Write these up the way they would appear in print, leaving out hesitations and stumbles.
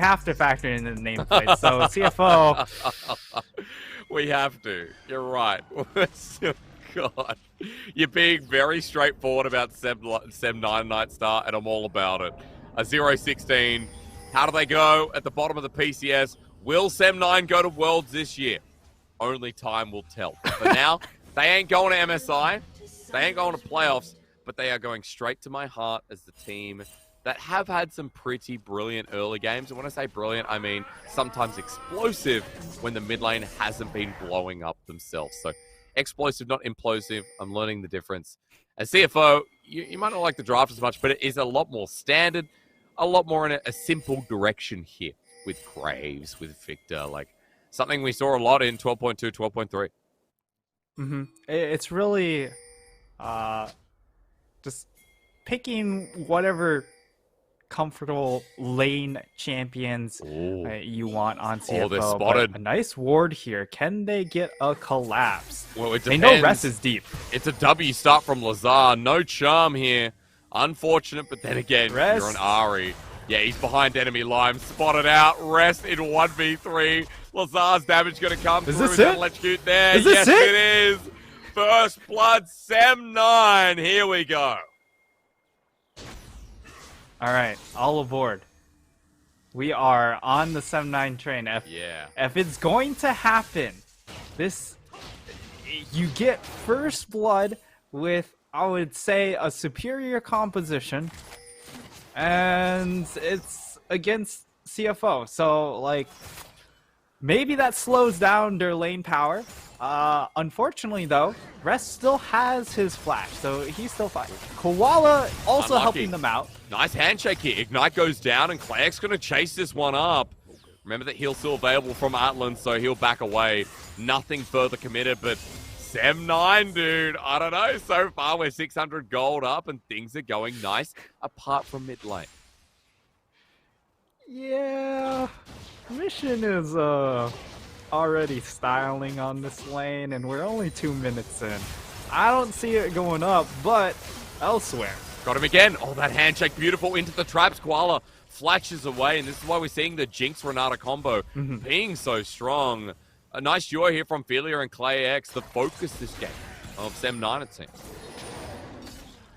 have to factor in the nameplate. So CFO, we have to. You're right. God. You're being very straightforward about SEM9 Night Star, and I'm all about it. A 0-16. How do they go at the bottom of the PCS? Will SEM9 go to Worlds this year? Only time will tell. But now, they ain't going to MSI. They ain't going to playoffs. But they are going straight to my heart as the team that have had some pretty brilliant early games. And when I say brilliant, I mean sometimes explosive when the mid lane hasn't been blowing up themselves. So explosive, not implosive. I'm learning the difference. As CFO, you might not like the draft as much, but it is a lot more standard, a lot more in a simple direction here with Graves, with Victor, like something we saw a lot in 12.2, 12.3. It's really just picking whatever comfortable lane champions you want on CFO. Oh, they're spotted. But a nice ward here. Can they get a collapse? Well, it they depends. know Rest is deep. It's a W start from Lazar. No charm here. Unfortunate, but then again, Rest. you're an Ari. Yeah, he's behind enemy line. Spotted out. Rest in 1v3. Lazar's damage going to come Is through. this it? Electrocute there. Is this yes, it? it is. First blood, SEM9. Here we go. All right, all aboard. We are on the SEM9 train. If it's going to happen, you get first blood with, I would say, a superior composition, and it's against CFO. So, like, maybe that slows down their lane power. Unfortunately, though, Rest still has his flash, so he's still fine. Koala also helping them out. Nice handshake here. Ignite goes down, and Clayek's going to chase this one up. Remember that heal's still available from Atlan, so he'll back away. Nothing further committed, but SEM9, dude, I don't know. So far, we're 600 gold up, and things are going nice, apart from mid lane. Yeah, Mission is already styling on this lane, and we're only 2 minutes in. I don't see it going up, but elsewhere. Got him again. Oh, that handshake, beautiful into the traps. Koala flashes away, and this is why we're seeing the Jinx Renata combo being so strong. A nice duo here from Philia and ClayX, the focus this game of SEM9, it seems.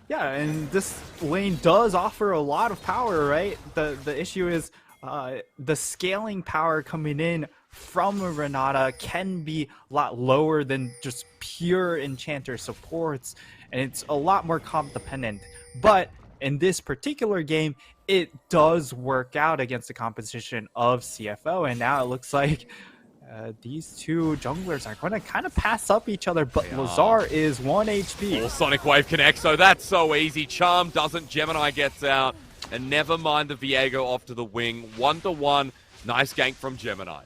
Yeah, and this lane does offer a lot of power, right? The issue is the scaling power coming in from a Renata can be a lot lower than just pure enchanter supports, and it's a lot more comp dependent. But in this particular game, it does work out against the composition of CFO, and now it looks like these two junglers are going to kind of pass up each other, but Lazar is 1 HP. Oh, Sonic Wave connects, so that's so easy. Charm doesn't, Gemini gets out, and never mind the Viego off to the wing. 1-1, nice gank from Gemini.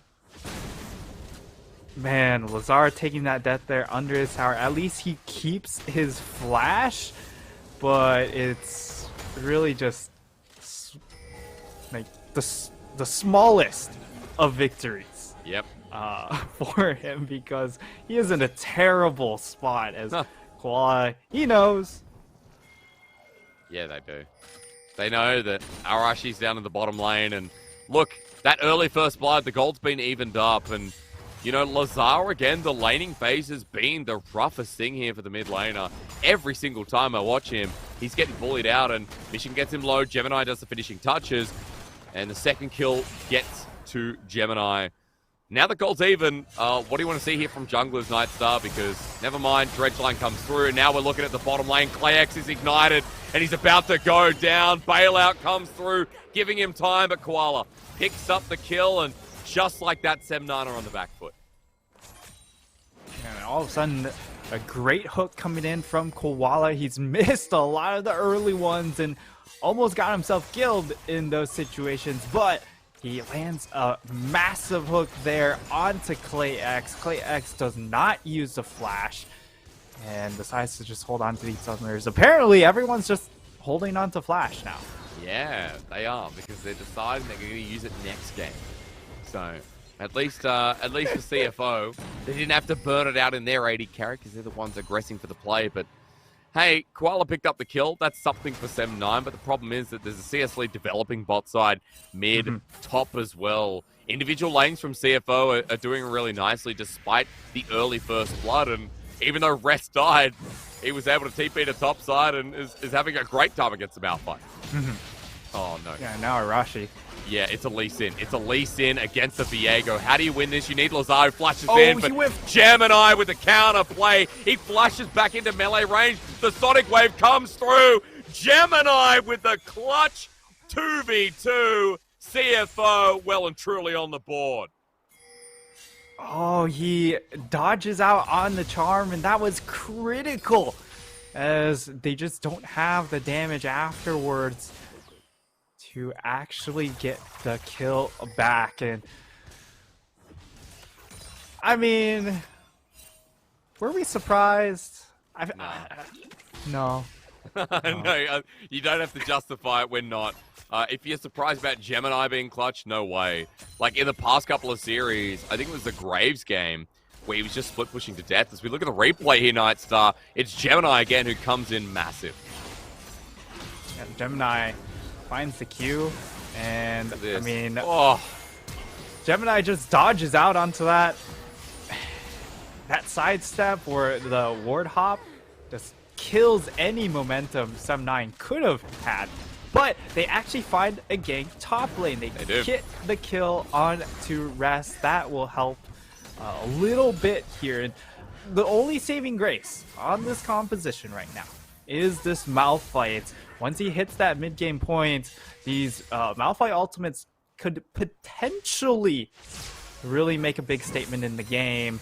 Man, Lazar taking that death there under his tower. At least he keeps his flash, but it's really just like the smallest of victories. Yep. For him, because he is in a terrible spot as Koala. He knows. Yeah, they do. They know that Arashi's down in the bottom lane, and look, that early first blood, the gold's been evened up, and you know, Lazar, again, the laning phase has been the roughest thing here for the mid laner. Every single time I watch him, he's getting bullied out, and Mission gets him low. Gemini does the finishing touches, and the second kill gets to Gemini. Now the gold's even. What do you want to see here from Jungler's Night Star? Because, never mind, Dredgeline comes through, and now we're looking at the bottom lane. ClayX is ignited, and he's about to go down. Bailout comes through, giving him time, but Koala picks up the kill, and just like that, SEM9 are on the back foot. And all of a sudden, a great hook coming in from Koala. He's missed a lot of the early ones and almost got himself killed in those situations, but he lands a massive hook there onto ClayX. ClayX does not use the flash and decides to just hold on to these others. Apparently, everyone's just holding on to flash now. Yeah, they are, because they're deciding they're going to use it next game. So, at least for CFO, they didn't have to burn it out in their AD carry because they're the ones aggressing for the play. But hey, Koala picked up the kill. That's something for SEM9, but the problem is that there's a CS lead developing bot side, mid, top as well. Individual lanes from CFO are doing really nicely despite the early first blood, and even though Rest died, he was able to TP to top side and is having a great time against the Malphite. Oh, no. Yeah, now Arashi. Yeah, it's a Lee Sin. It's a Lee Sin against the Viego. How do you win this? You need Lazar who flashes in, but Gemini with the counter play. He flashes back into melee range. The Sonic Wave comes through. Gemini with the clutch 2v2. CFO well and truly on the board. Oh, he dodges out on the charm, and that was critical, as they just don't have the damage afterwards to actually get the kill back. And I mean, were we surprised? No. No, you don't have to justify it. We're not. If you're surprised about Gemini being clutch, no way. Like in the past couple of series, I think it was the Graves game where he was just split pushing to death. As we look at the replay here, Nightstar, it's Gemini again who comes in massive. And Gemini finds the Q, and I mean, Gemini just dodges out onto that sidestep or the ward hop, just kills any momentum SEM9 could have had. But they actually find a gank top lane. They get the kill on to Rest. That will help a little bit here. And the only saving grace on this composition right now is this Malphite. Once he hits that mid-game point, these Malphite ultimates could potentially really make a big statement in the game.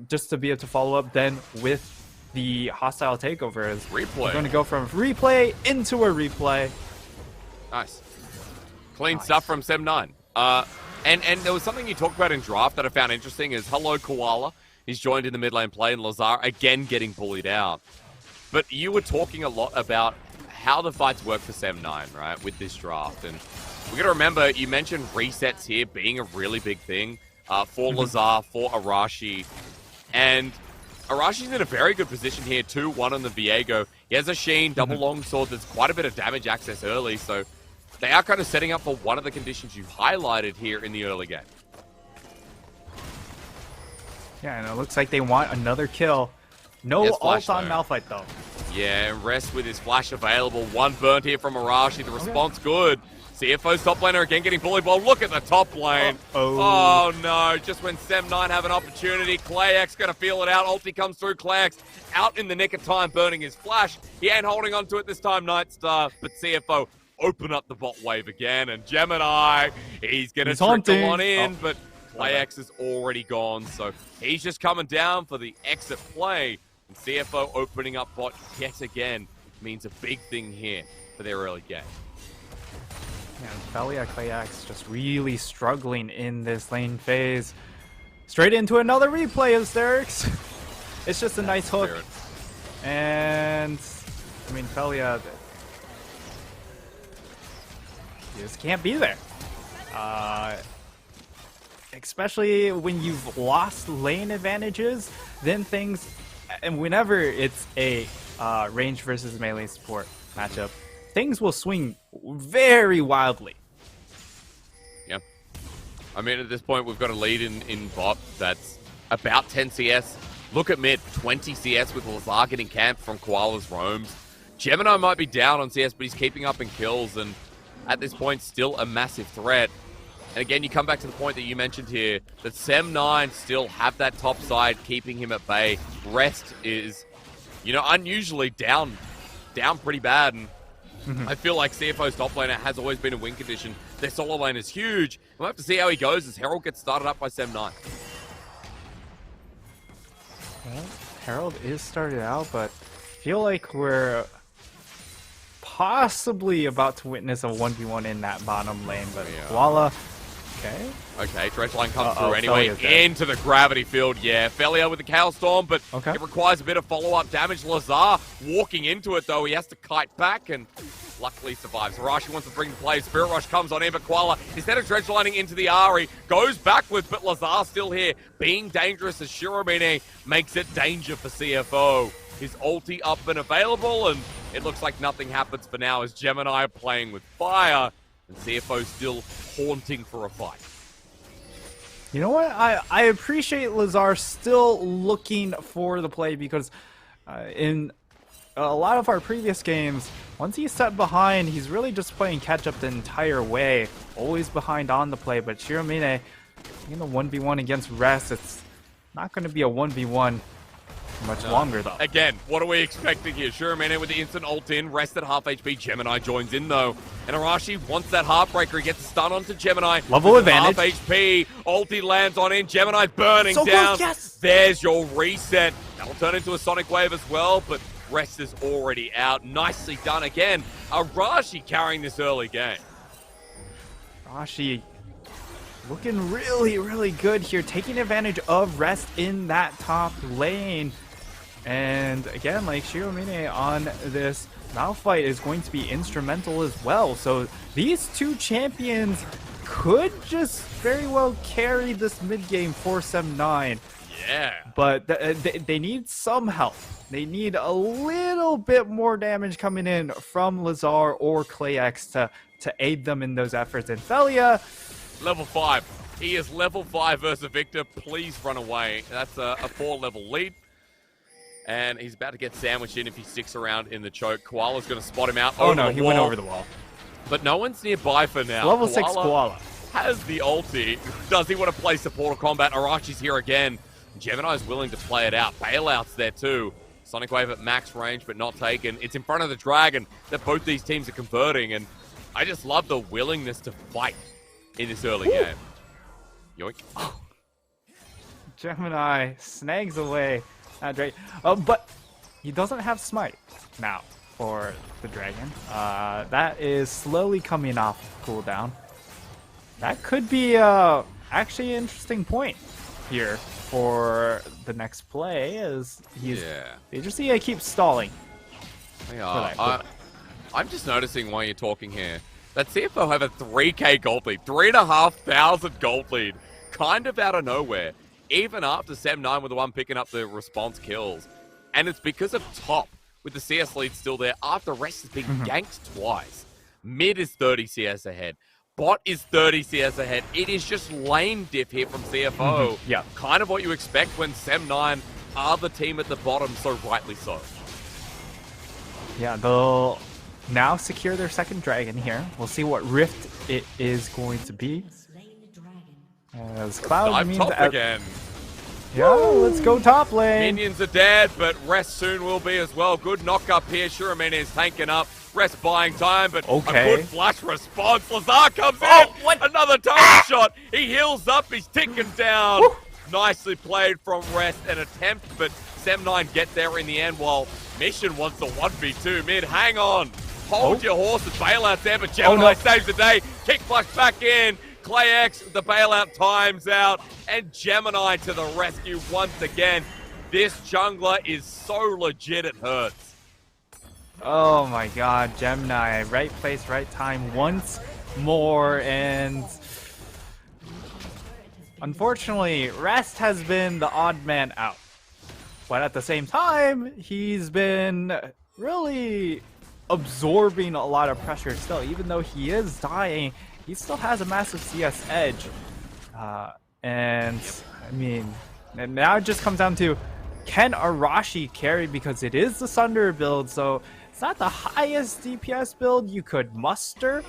Just to be able to follow up then with the hostile takeover. Is replay. We're going to go from replay into a replay. Nice. Clean stuff from SEM9. And there was something you talked about in draft that I found interesting is hello Koala. He's joined in the mid lane play, and Lazar again getting bullied out. But you were talking a lot about how the fights work for SEM9, right, with this draft. And we got to remember, you mentioned resets here being a really big thing for Lazar, for Arashi. And Arashi's in a very good position here, 2-1 on the Viego. He has a Sheen, double longsword. There's quite a bit of damage access early, so they are kind of setting up for one of the conditions you highlighted here in the early game. Yeah, and it looks like they want another kill. No ult on Malphite, though. Yeah, Rest with his flash available. One burnt here from Arashi. The response good. CFO's top laner again getting bullied. Well, look at the top lane. Oh, no. Just when SEM9 have an opportunity, Clayx going to feel it out. Ulti comes through. Clayx out in the nick of time, burning his flash. He ain't holding on to it this time, Nightstar. But CFO open up the bot wave again. And Gemini, he's going to trickle on in. But Clayx is already gone. So he's just coming down for the exit play. And CFO opening up bot yet again means a big thing here for their early game. Yeah, Felia Clayx just really struggling in this lane phase. Straight into another replay of Sterix. It's just a nice hook. And, I mean, Felia just can't be there. Especially when you've lost lane advantages, then things, and whenever it's a range versus melee support matchup, things will swing very wildly. Yeah. I mean, at this point, we've got a lead in bot that's about 10 CS. Look at mid, 20 CS with Lazar getting camped from Koala's roams. Gemini might be down on CS, but he's keeping up in kills, and at this point, still a massive threat. And again, you come back to the point that you mentioned here, that SEM9 still have that top side, keeping him at bay. Rest is, unusually down pretty bad, and I feel like CFO's top laner has always been a win condition. Their solo lane is huge. We'll have to see how he goes as Herald gets started up by SEM9. Well, Herald is started out, but I feel like we're possibly about to witness a 1v1 in that bottom lane, but Koala, Okay, Dredgeline comes through anyway, into the gravity field. Yeah, Felia with the Chaos Storm, but it requires a bit of follow-up damage. Lazar walking into it, though. He has to kite back and luckily survives. Arashi wants to bring the play. Spirit Rush comes on in, but Koala, instead of Dredgelining into the Ahri, goes backwards, but Lazar still here, being dangerous as Shiromine makes it danger for CFO. his ulti up and available, and it looks like nothing happens for now as Gemini are playing with fire, and CFO still haunting for a fight. You know what? I appreciate Lazar still looking for the play because in a lot of our previous games, once he's set behind, he's really just playing catch up the entire way. Always behind on the play, but Shiromine in the 1v1 against Rest, it's not going to be a 1v1 much longer though. Again, what are we expecting here? Shiromine with the instant ult in, Rest at half HP, Gemini joins in though. And Arashi wants that Heartbreaker, he gets a stun onto Gemini. Level advantage. Half HP, ulti lands on in, Gemini burning So down. close, yes! There's your reset. That'll turn into a Sonic Wave as well, but Rest is already out. Nicely done again. Arashi carrying this early game. Arashi looking really, really good here, taking advantage of Rest in that top lane. And again, like Shiromine on this Malphite is going to be instrumental as well. So these two champions could just very well carry this mid game for SEM9. Yeah. But they need some help. They need a little bit more damage coming in from Lazar or ClayX to aid them in those efforts. And Felia, level 5. He is level 5 versus Victor. Please run away. That's a 4-level lead. And he's about to get sandwiched in if he sticks around in the choke. Koala's going to spot him out. Oh no, he went over the wall. But no one's nearby for now. Level 6 Koala has the ulti. Does he want to play support or combat? Arashi's here again. Gemini's willing to play it out. Bailout's there too. Sonic Wave at max range, but not taken. It's in front of the dragon that both these teams are converting, and I just love the willingness to fight in this early game. Yoink. Gemini snags away that dragon. But he doesn't have smite now for the dragon. That is slowly coming off cooldown. That could be actually an interesting point here for the next play, as they just need to keep stalling. I'm just noticing while you're talking here that CFO have a 3k gold lead, 3,500 gold lead, kind of out of nowhere, even after SEM9 were the one picking up the response kills. And it's because of top, with the CS lead still there, after Rest has been ganked twice. Mid is 30 CS ahead. Bot is 30 CS ahead. It is just lane diff here from CFO. Yeah. Kind of what you expect when SEM9 are the team at the bottom, so rightly so. Yeah, they'll now secure their second dragon here. We'll see what rift it is going to be. As Cloud means top again. Yeah, let's go top lane. Minions are dead, but Rest soon will be as well. Good knock up here. Shiromine is tanking up. Rest buying time, but a good flash response. Lazar comes in. Another tower shot. He heals up. He's ticking down. Woo. Nicely played from Rest. An attempt, but SEM9 get there in the end while Mission wants the 1v2 mid. Hang on. Hold your horses. Bailout's there, but Gemini saves the day. Kick flash back in. ClayX, the bailout times out, and Gemini to the rescue once again. This jungler is so legit it hurts. Oh my god, Gemini, right place, right time once more, and unfortunately, Rest has been the odd man out. But at the same time, he's been really absorbing a lot of pressure still. Even though he is dying, he still has a massive CS edge. And I mean, and now it just comes down to, can Arashi carry? Because it is the Sunder build, so it's not the highest DPS build you could muster,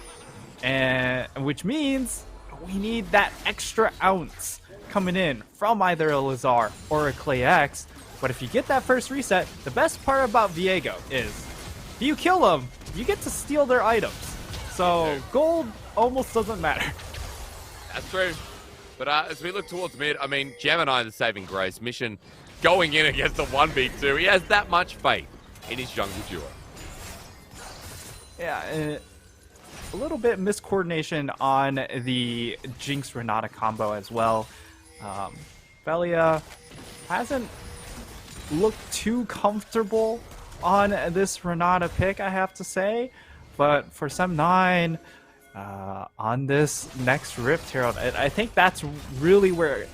and which means we need that extra ounce coming in from either a Lazar or a ClayX. But if you get that first reset, the best part about Viego is, if you kill them, you get to steal their items. So gold almost doesn't matter. That's true. But as we look towards mid, I mean, Gemini, the saving grace. Mission going in against the 1v2. He has that much faith in his jungle duo. Yeah, a little bit miscoordination on the Jinx Renata combo as well. Felia hasn't looked too comfortable on this Renata pick, I have to say. But for SEM9, on this next Rift Herald, I think that's really where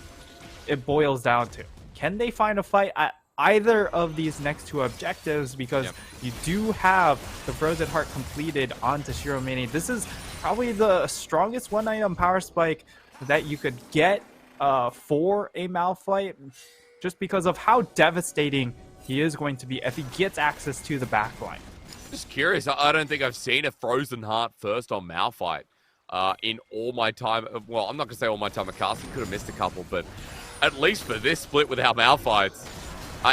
it boils down to. Can they find a fight? either of these next two objectives because you do have the Frozen Heart completed onto Shiromini. This is probably the strongest one item power spike that you could get for a Malphite, just because of how devastating he is going to be if he gets access to the backline. Just curious, I don't think I've seen a Frozen Heart first on Malphite in all my time. Well, I'm not going to say all my time at casting, could have missed a couple, but at least for this split with our Malphites.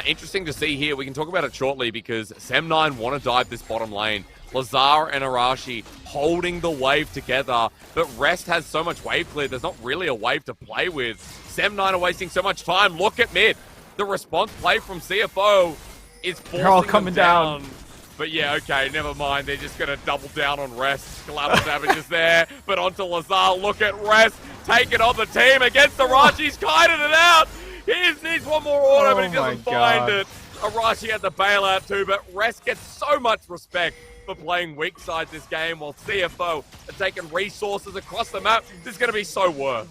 Interesting to see here. We can talk about it shortly because SEM9 want to dive this bottom lane. Lazar and Arashi holding the wave together, but Rest has so much wave clear, there's not really a wave to play with. SEM9 are wasting so much time. Look at mid. The response play from CFO is forcing They're all coming them down. But yeah, okay, never mind. They're just going to double down on Rest. Collateral damage is there, but onto Lazar. Look at Rest taking on the team against Arashi. He's kited it out. He needs one more auto, but he doesn't find it. Arashi had the bailout too, but Rest gets so much respect for playing weak side this game, while CFO are taking resources across the map. This is going to be so worth.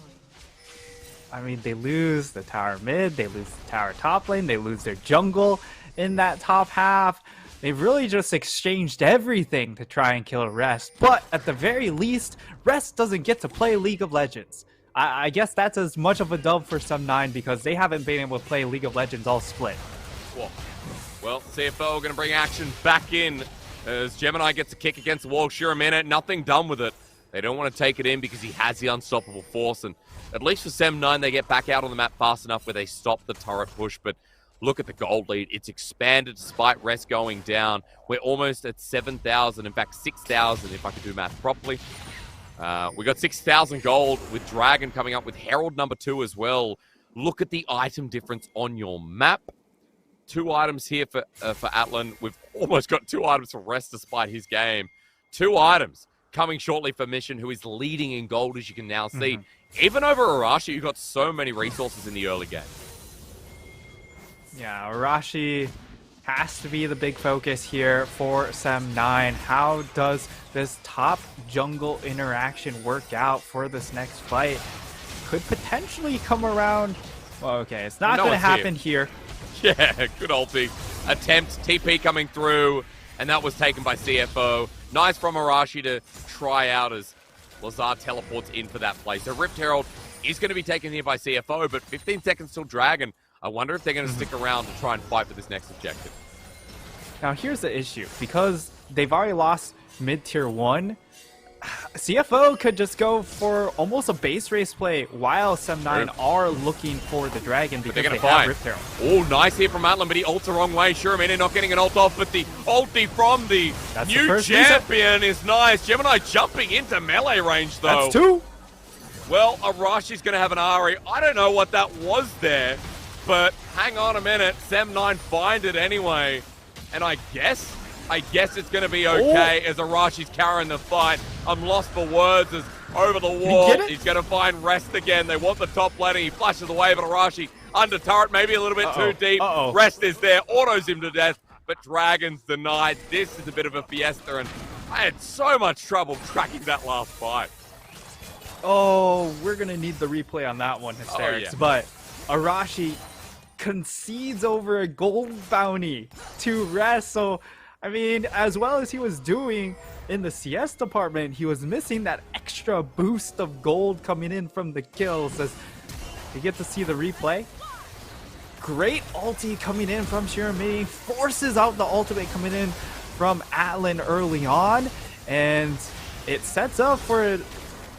I mean, they lose the tower mid, they lose the tower top lane, they lose their jungle in that top half. They've really just exchanged everything to try and kill Rest. But at the very least, Rest doesn't get to play League of Legends. I guess that's as much of a dub for SEM9 because they haven't been able to play League of Legends all split. Well, CFO are going to bring action back in as Gemini gets a kick against the wall. Shiromina, nothing done with it. They don't want to take it in because he has the unstoppable force. And at least for SEM9, they get back out on the map fast enough where they stop the turret push. But look at the gold lead. It's expanded despite Rest going down. We're almost at 7,000. In fact, 6,000 if I can do math properly. We got 6,000 gold with Dragon coming up with Herald number 2 as well. Look at the item difference on your map. 2 items here for Atlan. We've almost got 2 items for Rest despite his game. 2 items coming shortly for Mission, who is leading in gold, as you can now see. Even over Arashi, you've got so many resources in the early game. Yeah, Arashi has to be the big focus here for SEM9. How does this top jungle interaction work out for this next fight? Could potentially come around. Well, okay, it's not going to happen here. Yeah, good ulti. Attempt, TP coming through, and that was taken by CFO. Nice from Arashi to try out as Lazar teleports in for that play. So Rift Herald is going to be taken here by CFO, but 15 seconds till Dragon. I wonder if they're going to stick around to try and fight for this next objective. Now here's the issue. Because they've already lost mid-tier 1, CFO could just go for almost a base race play while SEM9 are looking for the Dragon because they have Rift Herald. Oh, nice here from Atlan, but he ults the wrong way. Shiromina not getting an ult off, but the ulti from the new champion is nice. Gemini jumping into melee range, though. That's 2. Well, Arashi's going to have an Ari. I don't know what that was there, but hang on a minute. SEM9 find it anyway, and I guess it's going to be okay as Arashi's carrying the fight. I'm lost for words as over the wall. He's going to find Rest again. They want the top lane. He flashes away, but Arashi under turret, maybe a little bit too deep. Rest is there, autos him to death, but Dragon's denied. This is a bit of a fiesta, and I had so much trouble tracking that last fight. Oh, we're going to need the replay on that one, Hysterics. But Arashi concedes over a gold bounty to Rest, so I mean, as well as he was doing in the CS department, he was missing that extra boost of gold coming in from the kills. As you get to see the replay. Great ulti coming in from Shiromini, forces out the ultimate coming in from Atlan early on, and it sets up for an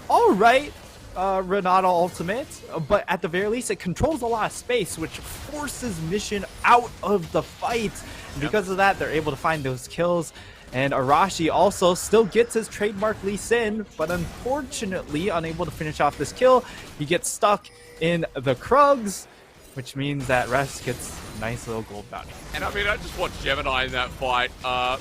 alright Renata ultimate, but at the very least it controls a lot of space, which forces Mission out of the fight. And because of that, they're able to find those kills, and Arashi also still gets his trademark Lee Sin, but unfortunately unable to finish off this kill. He gets stuck in the Krugs, which means that Rest gets a nice little gold bounty. And I mean, I just watched Gemini in that fight. A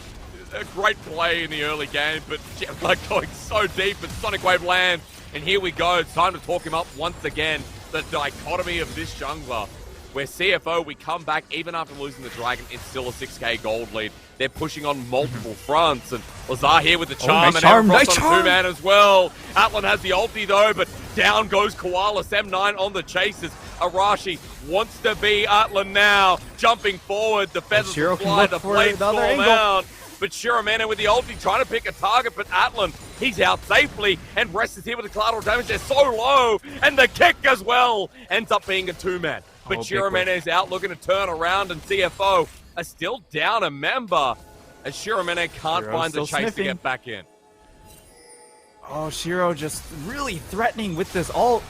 great play in the early game, but Gemini going so deep, and Sonic Wave lands. And here we go. It's time to talk him up once again. The dichotomy of this jungler. where CFO, we come back, even after losing the Dragon, it's still a 6k gold lead. They're pushing on multiple fronts, and Lazar here with the charm, nice and charm, Everfrost nice on charm. 2-man as well. Atlan has the ulti though, but down goes Koala. SEM9 on the chases. Arashi wants to be Atlan now, jumping forward. The feathers Shiro can fly, look the for blades the other fall angle. out. But Shiramena with the ulti trying to pick a target, but Atlan, he's out safely, and Rest is here with the collateral damage. They're so low, and the kick as well ends up being a 2-man. But Shiramena is out looking to turn around, and CFO are still down a member, as Shiramena can't Shiro's find the still chase sniffing. to get back in. Oh, Shiro just really threatening with this ult.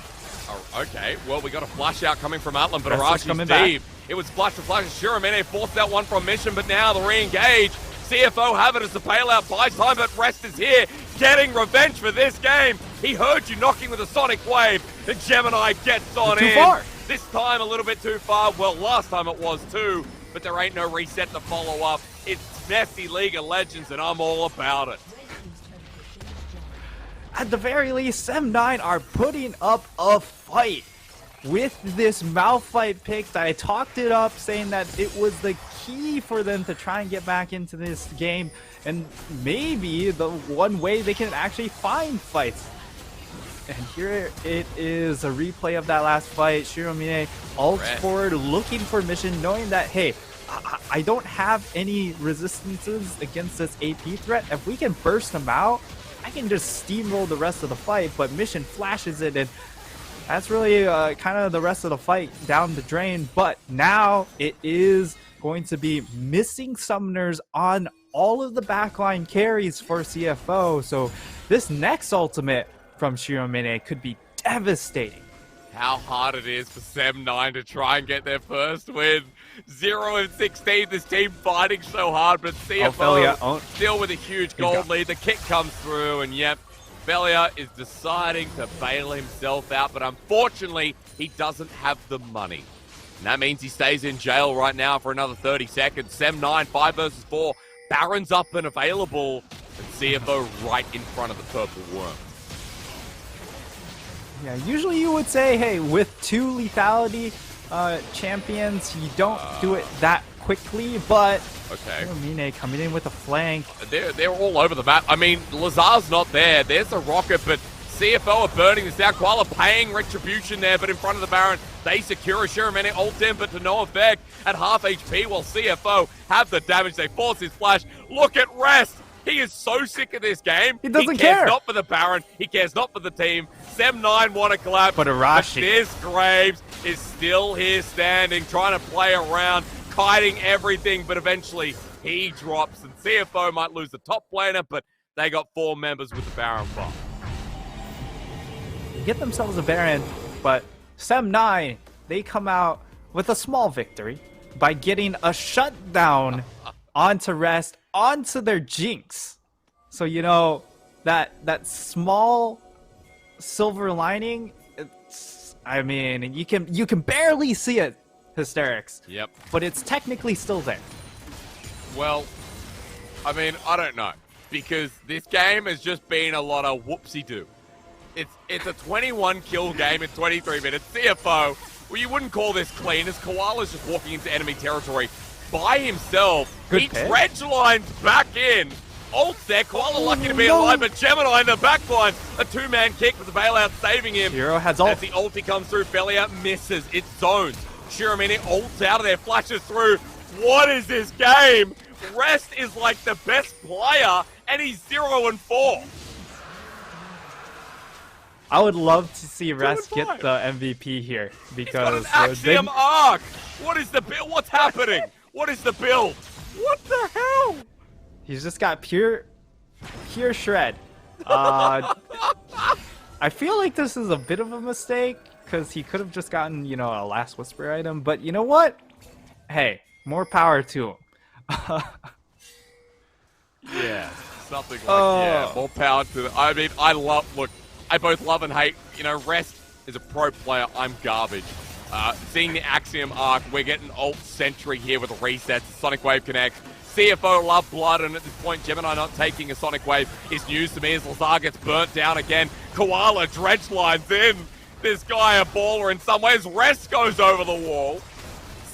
Oh, okay, well, we got a flash out coming from Atlan, but Rest is Arashi's coming deep. back. It was flash to flash. Shiramene forced that one from Mission, but now the re-engage. CFO have it as the bailout buys time, but Rest is here, getting revenge for this game. He heard you knocking with a Sonic Wave, and Gemini gets on in. Too far. This time a little bit too far. Well, last time it was too, but there ain't no reset to follow up. It's messy League of Legends, and I'm all about it. At the very least, SEM9 are putting up a fight. With this Malphite pick, I talked it up saying that it was the key for them to try and get back into this game, and maybe the one way they can actually find fights. And here it is, a replay of that last fight. Shiramine ults forward, looking for Mission, knowing that, hey, I don't have any resistances against this AP threat. If we can burst them out, I can just steamroll the rest of the fight, but Mission flashes it, and that's really kind of the rest of the fight down the drain. But now it is going to be missing summoners on all of the backline carries for CFO. So this next ultimate from Shiromine could be devastating. How hard it is for SEM9 to try and get their first win. 0-16, this team fighting so hard, but CFO still with a huge gold lead. The kick comes through, and yep, Felia is deciding to bail himself out, but unfortunately, he doesn't have the money. And that means he stays in jail right now for another 30 seconds. SEM9, 5 versus 4. Baron's up and available, and CFO right in front of the purple worm. Yeah, usually you would say, hey, with 2 lethality champions, you don't do it that quickly, but Mine coming in with a flank. They're all over the map. I mean, Lazar's not there. There's a rocket, but CFO are burning this down. Koala paying retribution there, but in front of the Baron, they secure a Shiramene ult in, but to no effect at half HP, while CFO have the damage. They force his flash. Look at Rest. He is so sick of this game. He doesn't cares care. Not for the Baron. He cares not for the team. SEM9 want to collapse. But Arashi. But this Graves is still here standing, trying to play around, kiting everything, but eventually he drops, and CFO might lose the top laner, but they got 4 members with the Baron buff. They get themselves a Baron, but SEM9, they come out with a small victory by getting a shutdown onto Rest, onto their Jinx. So, you know, that small silver lining, I mean, you can barely see it, Hysterics. Yep. But it's technically still there. Well, I mean, I don't know, because this game has just been a lot of whoopsie-doo. It's a 21 kill game in 23 minutes. CFO, well, you wouldn't call this clean, as Koala's just walking into enemy territory by himself. Good he pick. dredge lines back in. Ults there, Koala lucky to be alive, but Gemini in the backline. A 2-man kick with the bailout saving him. Shiro has ult. As the ulti comes through, Felia misses. It zones. Shiramine ults out of there, flashes through. What is this game? Rest is like the best player, and he's 0-4. I would love to see Rest get the MVP here, because He's got an Axiom arc. What is the build? What's happening? What is the build? What the hell? he's just got pure shred. I feel like this is a bit of a mistake, because he could have just gotten, you know, a Last Whisper item, but you know what? Hey, more power to him. Yeah, something like, yeah, more power to them. I mean, I both love and hate, you know, Rest is a pro player, I'm garbage. Seeing the Axiom arc, we're getting ult Sentry here with a reset, Sonic Wave connects. CFO love blood, and at this point, Gemini not taking a Sonic Wave is news to me as Lazar gets burnt down again. Koala dredge lines in. This guy a baller in some ways. Rest goes over the wall.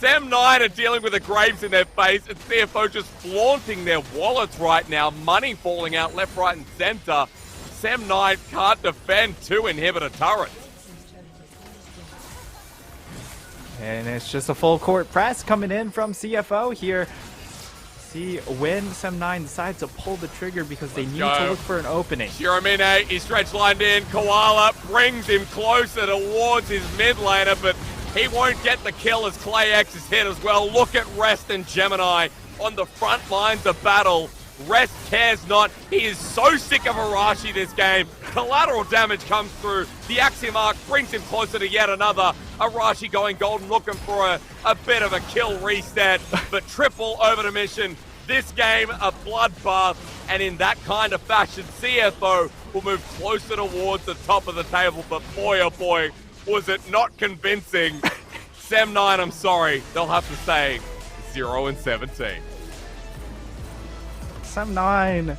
SEM9 are dealing with the graves in their face, and CFO just flaunting their wallets right now. Money falling out left, right, and center. SEM9 can't defend 2 inhibitor turrets. And it's just a full court press coming in from CFO here. See when SEM9 decides to pull the trigger because they need to look for an opening. Shiramine, he's stretch lined in. Koala brings him closer towards his mid laner, but he won't get the kill as ClayX is hit as well. Look at Rest and Gemini on the front lines of battle. Rest cares not. He is so sick of Arashi this game. Collateral damage comes through. The Axiom Arc brings him closer to yet another. Arashi going golden, looking for a bit of a kill reset, but triple over the mission. This game, a bloodbath, and in that kind of fashion, CFO will move closer towards the top of the table, but boy, oh boy, was it not convincing. SEM9, I'm sorry, they'll have to say 0-17. SEM9